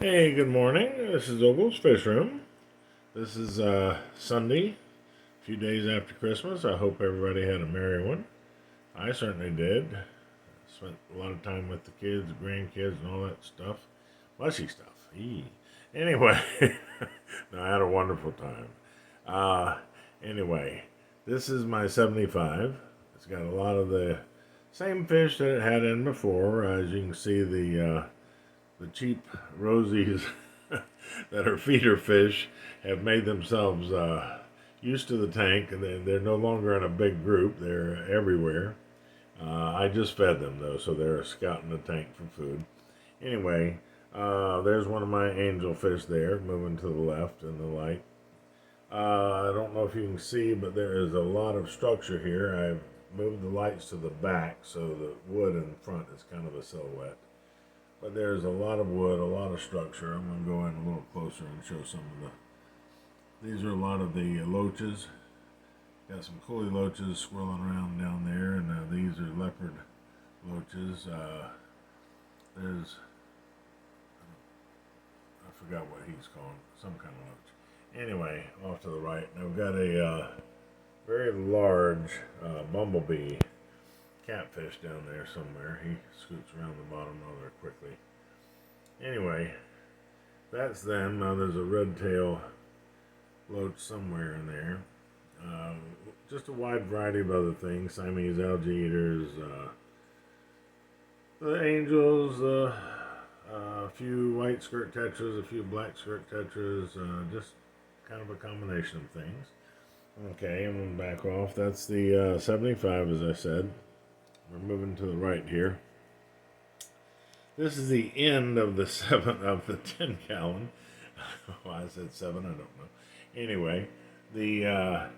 Hey, good morning. This is Ogle's Fish Room. This is Sunday, a few days after Christmas. I hope everybody had a merry one. I certainly did. Spent a lot of time with the kids, grandkids, and all that stuff. Mushy stuff. Eee. Anyway, no, I had a wonderful time. Uh, anyway, this is my 75. It's got a lot of the same fish that it had in before. As you can see, the cheap rosies that are feeder fish have made themselves used to the tank, and they're no longer in a big group. They're everywhere. I just fed them though, so they're scouting the tank for food. Anyway, there's one of my angel fish there, moving to the left in the light. I don't know if you can see, but there is a lot of structure here. I've moved the lights to the back, so the wood in front is kind of a silhouette. But there's a lot of wood, a lot of structure. I'm going to go in a little closer and show some of the. These are a lot of the loaches. Got some coolie loaches swirling around down there, and these are leopard loaches. There's, I forgot what he's called, some kind of loach. Anyway, off to the right, I've got a very large bumblebee catfish down there somewhere. He scoots around the bottom rather quickly. Anyway, that's them. Now there's a red tail loach somewhere in there. Just a wide variety of other things. Siamese algae eaters, the angels, a few white skirt tetras, a few black skirt tetras, just kind of a combination of things. Okay, I'm going to back off. That's the 75, as I said. We're moving to the right here. This is the end of the 10 gallon. Why I said 7, I don't know. Anyway, the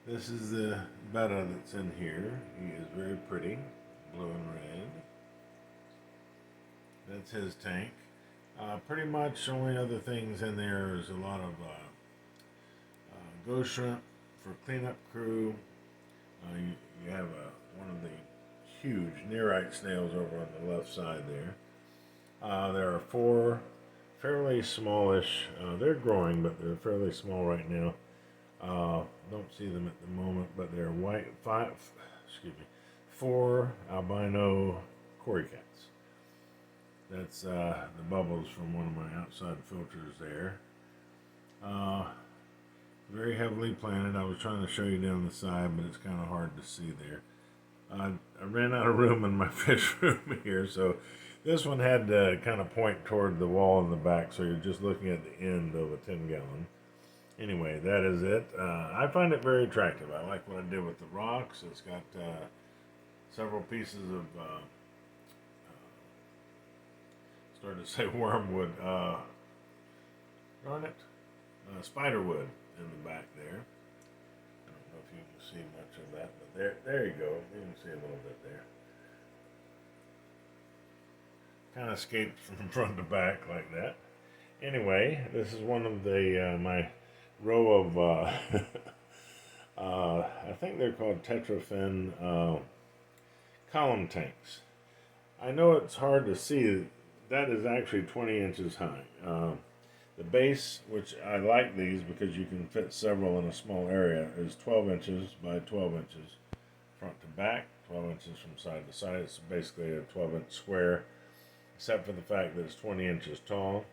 this is the betta that's in here. He is very pretty, blue and red. That's his tank. Pretty much only other things in there is a lot of ghost shrimp for cleanup crew. You have one of the huge nearite snails over on the left side there. There are 4 fairly smallish. They're growing, but they're fairly small right now. Don't see them at the moment, but they're white. 4 albino cory cats. That's the bubbles from one of my outside filters there. Very heavily planted. I was trying to show you down the side, but it's kind of hard to see there. I ran out of room in my fish room here, so this one had to kind of point toward the wall in the back, so you're just looking at the end of a 10-gallon. Anyway, that is it. I find it very attractive. I like what I did with the rocks. It's got several pieces of, started to say wormwood, darn it, spiderwood in the back there. I don't know if you can see much of that, but there you go. You can see a little bit there. Kind of escaped from front to back like that. Anyway, this is one of the my row of I think they're called tetrafin column tanks. I know it's hard to see. That is actually 20 inches high. The base, which I like these because you can fit several in a small area, is 12 inches by 12 inches front to back, 12 inches from side to side. It's basically a 12-inch square, except for the fact that it's 20 inches tall.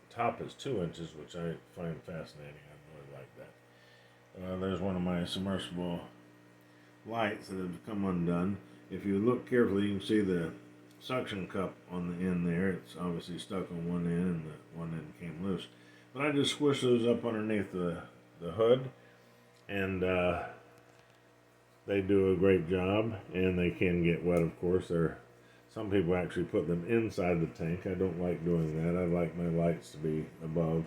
The top is 2 inches, which I find fascinating. I really like that. There's one of my submersible lights that have come undone. If you look carefully, you can see the suction cup on the end there. It's obviously stuck on one end, and the one end came loose. But I just squish those up underneath the hood, and they do a great job, and they can get wet, of course. Some people actually put them inside the tank. I don't like doing that. I like my lights to be above.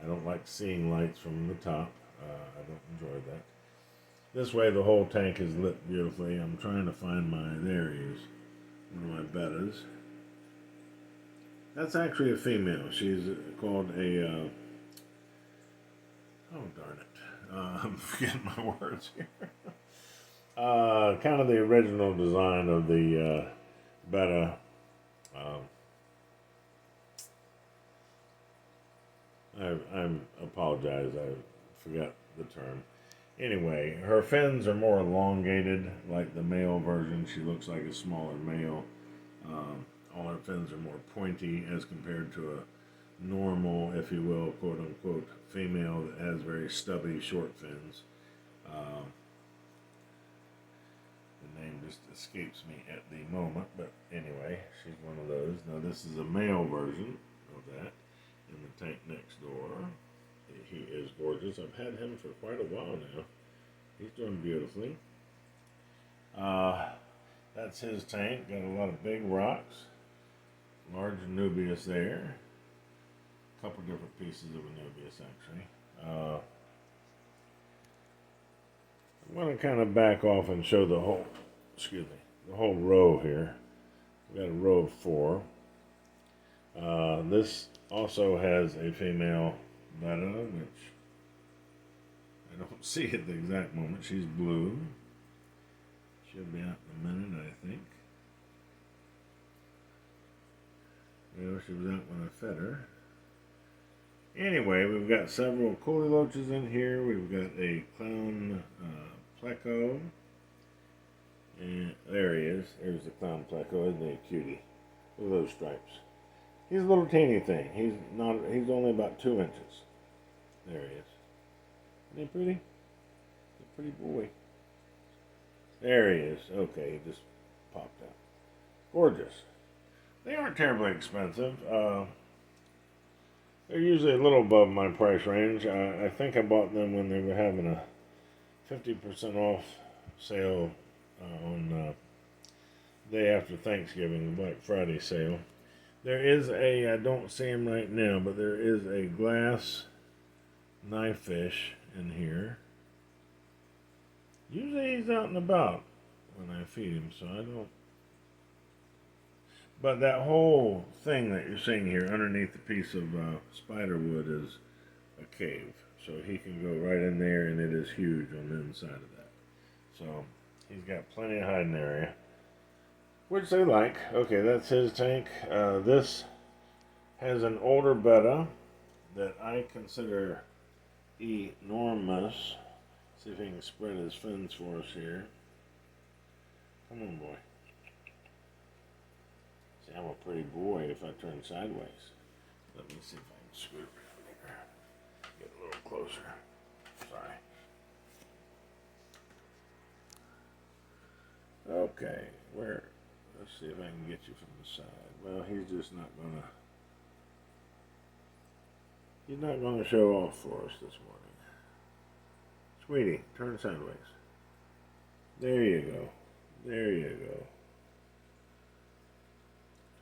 I don't like seeing lights from the top. I don't enjoy that. This way the whole tank is lit beautifully. I'm trying to find there he is, one of my bettas. That's actually a female. She's called a, oh darn it, I'm forgetting my words here. Kind of the original design of the betta. Um, I apologize. I forgot the term. Anyway, her fins are more elongated, like the male version. She looks like a smaller male. All her fins are more pointy as compared to a normal, if you will, quote unquote, female that has very stubby, short fins. Uh, the name just escapes me at the moment, but anyway, she's one of those. Now, this is a male version of that in the tank next door. He is gorgeous. I've had him for quite a while now. He's doing beautifully. That's his tank. Got a lot of big rocks. Large Anubias there. A couple different pieces of Anubias, actually. I'm going to kind of back off and show the whole, the whole row here. We got a row of 4. This also has a female betta, which I don't see at the exact moment. She's blue. She'll be out in a minute, I think. She was out when I fed her. Anyway, we've got several Coley Loaches in here. We've got a clown pleco. And there he is. There's the clown pleco. Isn't he a cutie? Look at those stripes. He's a little teeny thing. He's only about 2 inches. There he is. Isn't he pretty? He's a pretty boy. There he is. Okay, he just popped out. Gorgeous. They aren't terribly expensive. They're usually a little above my price range. I think I bought them when they were having a 50% off sale on day after Thanksgiving, the Black Friday sale. There is I don't see him right now, but there is a glass knifefish in here. Usually he's out and about when I feed him, so I don't. But that whole thing that you're seeing here underneath the piece of spider wood is a cave. So he can go right in there, and it is huge on the inside of that. So he's got plenty of hiding area, which they like. Okay, that's his tank. This has an older betta that I consider enormous. See if he can spread his fins for us here. Come on, boy. See, I'm a pretty boy if I turn sideways. Let me see if I can scoot around here. Get a little closer. Sorry. Okay, where? Let's see if I can get you from the side. Well, he's just not gonna. He's not gonna show off for us this morning. Sweetie, turn sideways. There you go. There you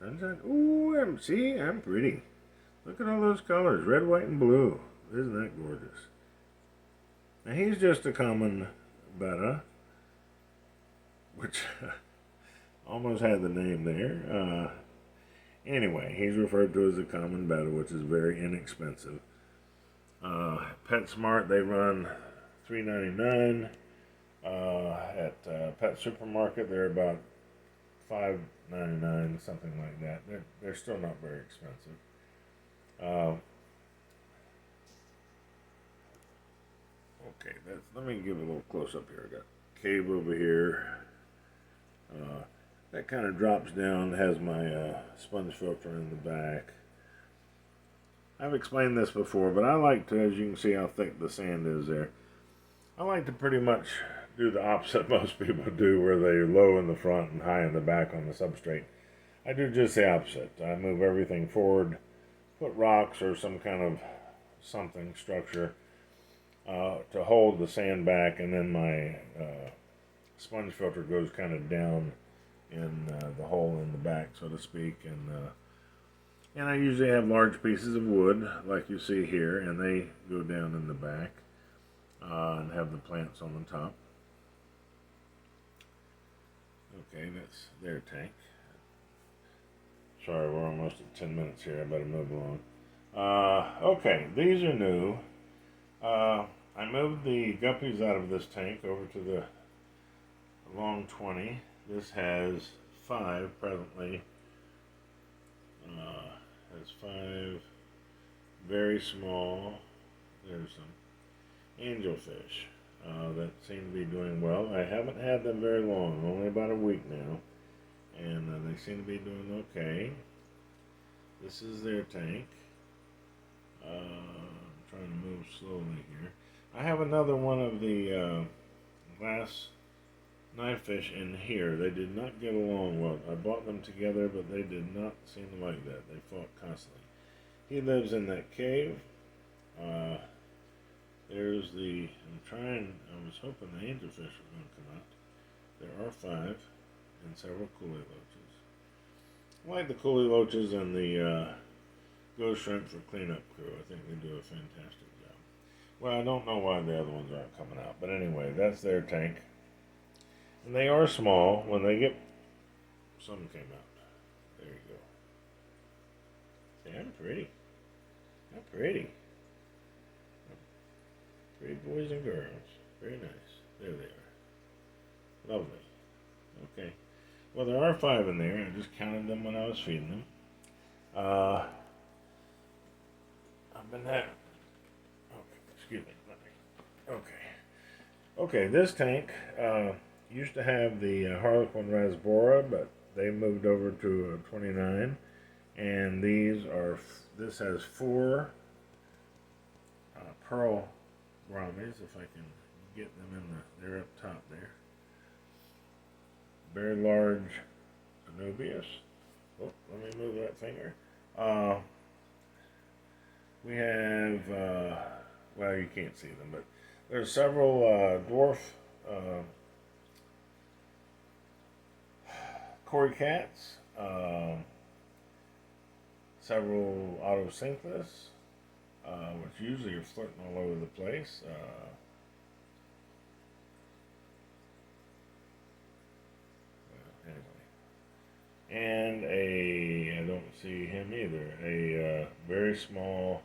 go. Turn side. Ooh, see, I'm pretty. Look at all those colors, red, white, and blue. Isn't that gorgeous? Now he's just a common betta, which almost had the name there. Anyway, he's referred to as a common betta, which is very inexpensive. PetSmart, they run $3.99. At Pet Supermarket, they're about $5.99, something like that. They're still not very expensive. Okay, let me give a little close up here. I got cave over here. That kind of drops down, has my sponge filter in the back. I've explained this before, but I like to, as you can see how thick the sand is there, I like to pretty much do the opposite most people do, where they're low in the front and high in the back on the substrate. I do just the opposite. I move everything forward, put rocks or some kind of structure to hold the sand back, and then my sponge filter goes kind of down in the hole in the back, so to speak, and I usually have large pieces of wood like you see here, and they go down in the back and have the plants on the top. Okay, that's their tank. Sorry, we're almost at 10 minutes here. I better move along. Okay, these are new. I moved the guppies out of this tank over to the long 20. This has 5 presently. Has 5 very small. There's some angelfish that seem to be doing well. I haven't had them very long, only about a week now, and they seem to be doing okay. This is their tank. I'm trying to move slowly here. I have another one of the glass knifefish in here. They did not get along well. I bought them together, but they did not seem to like that. They fought constantly. He lives in that cave. There's the. I was hoping the angelfish were going to come out. There are 5 and several coolie loaches. I like the coolie loaches and the ghost shrimp for cleanup crew. I think they do a fantastic job. Well, I don't know why the other ones aren't coming out, but anyway, that's their tank. And they are small. When they get. Some came out. There you go. See, I'm pretty. How pretty. Pretty boys and girls. Very nice. There they are. Lovely. Okay. Well, there are 5 in there. I just counted them when I was feeding them. I've been having. Okay, excuse me. Okay. Okay, this tank used to have the Harlequin Rasbora, but they moved over to a 29. And this has 4 pearl brahmies, if I can get them they're up top there. Very large Anubias. Oh, let me move that finger. We have, well, you can't see them, but there's several dwarf Cory cats, several Otocinclus, which usually are flirting all over the place. And I don't see him either, a very small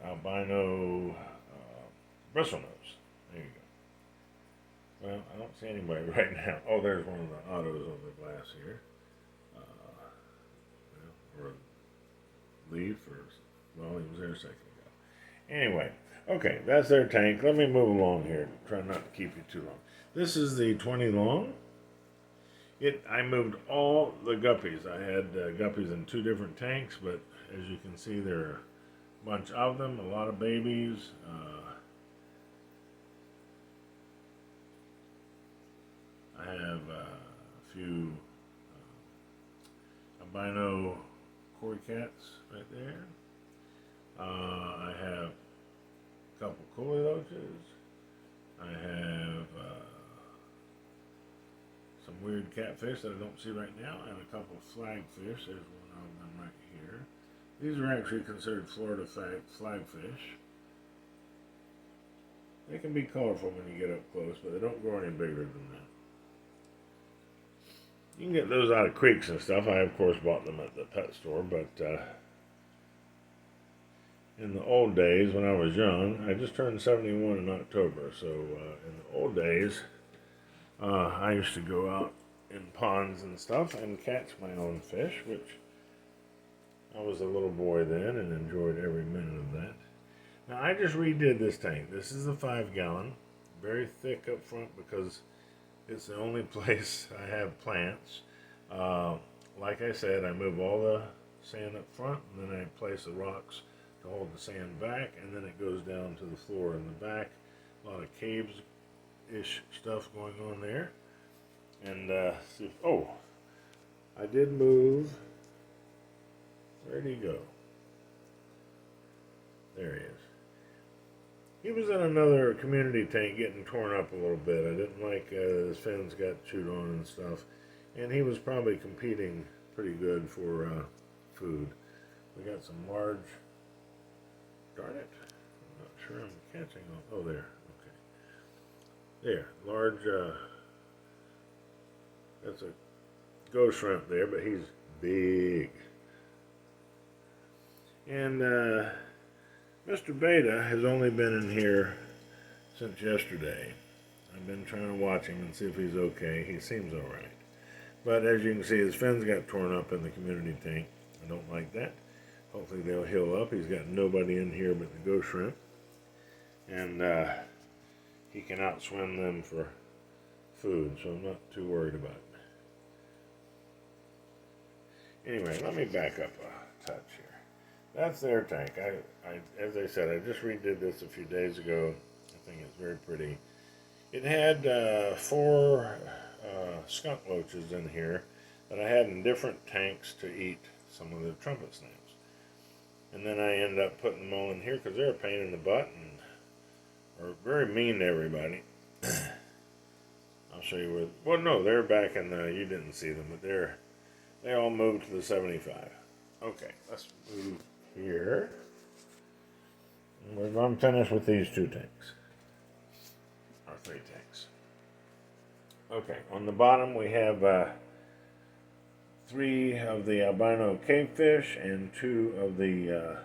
albino bristlenose. There you go. Well, I don't see anybody right now. Oh, there's one of the autos on the glass here. Or a leaf, well, he was there a second ago. Anyway, okay, that's their tank. Let me move along here. Try not to keep you too long. This is the 20 long. I moved all the guppies. I had guppies in 2 different tanks, but as you can see, there are a bunch of them, a lot of babies. I have a few albino Cory cats right there. I have a couple coolie loaches. I have some weird catfish that I don't see right now, and a couple flagfish. There's one of them right here. These are actually considered Florida flagfish. They can be colorful when you get up close, but they don't grow any bigger than that. You can get those out of creeks and stuff. I, of course, bought them at the pet store, but in the old days, when I was young, I just turned 71 in October, so in the old days, I used to go out in ponds and stuff and catch my own fish, which I was a little boy then and enjoyed every minute of that. Now, I just redid this tank. This is a 5-gallon, very thick up front because it's the only place I have plants. Like I said, I move all the sand up front, and then I place the rocks to hold the sand back, and then it goes down to the floor in the back. A lot of caves-ish stuff going on there. And, oh, I did move. Where'd he go? There he is. He was in another community tank getting torn up a little bit. I didn't like his fins got chewed on and stuff. And he was probably competing pretty good for food. We got some large, darn it, I'm not sure I'm catching on. Oh, there, okay. There, large, that's a ghost shrimp there, but he's big. And Mr. Beta has only been in here since yesterday. I've been trying to watch him and see if he's okay. He seems all right. But as you can see, his fins got torn up in the community tank. I don't like that. Hopefully they'll heal up. He's got nobody in here but the ghost shrimp. And he can outswim them for food, so I'm not too worried about it. Anyway, let me back up a touch here. That's their tank. As I said, I just redid this a few days ago. I think it's very pretty. It had 4 skunk loaches in here that I had in different tanks to eat some of the trumpet snails. And then I ended up putting them all in here because they're a pain in the butt and are very mean to everybody. I'll show you where. Well, no, they're back in the. You didn't see them, but they all moved to the 75. Okay, let's move here. We're going to finish with these 2 tanks. Or 3 tanks. Okay, on the bottom we have 3 of the albino cavefish and 2 of the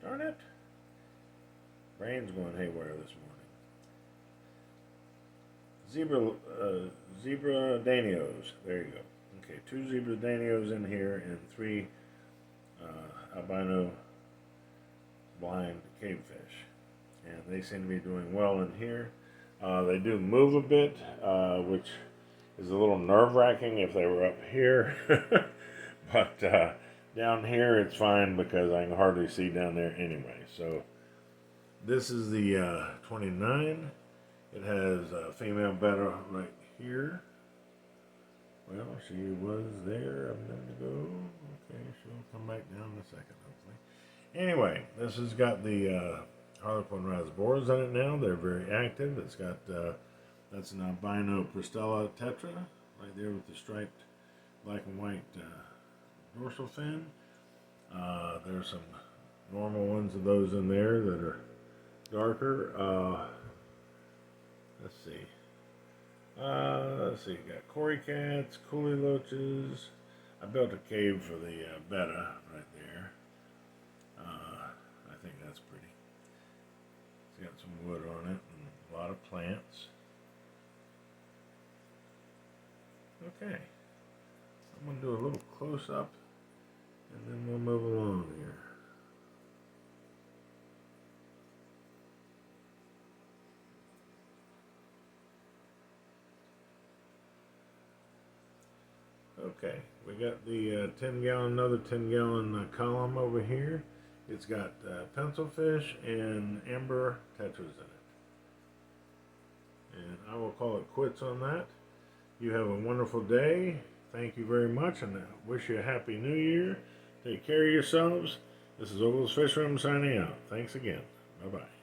darn it, brain's going haywire this morning. Zebra danios. There you go. Okay, 2 zebra danios in here and 3 albino blind cavefish, and they seem to be doing well in here. They do move a bit, which is a little nerve-wracking if they were up here, but down here it's fine because I can hardly see down there anyway. So this is the 29. It has a female betta right here. Well, she was there a minute ago. Okay, she'll come back down in a second, hopefully. Anyway, this has got the Harlequin rasboras in it now. They're very active. It's got, that's an albino Pristella tetra, right there with the striped black and white dorsal fin. There's some normal ones of those in there that are darker. Let's see. Got cory cats, coolie loaches. I built a cave for the betta right there. I think that's pretty. It's got some wood on it and a lot of plants. Okay. I'm going to do a little close up and then we'll move along here. Okay, we got the 10-gallon, another 10-gallon column over here. It's got pencilfish and amber tetras in it. And I will call it quits on that. You have a wonderful day. Thank you very much, and I wish you a happy new year. Take care of yourselves. This is Ogle's Fish Room signing out. Thanks again. Bye-bye.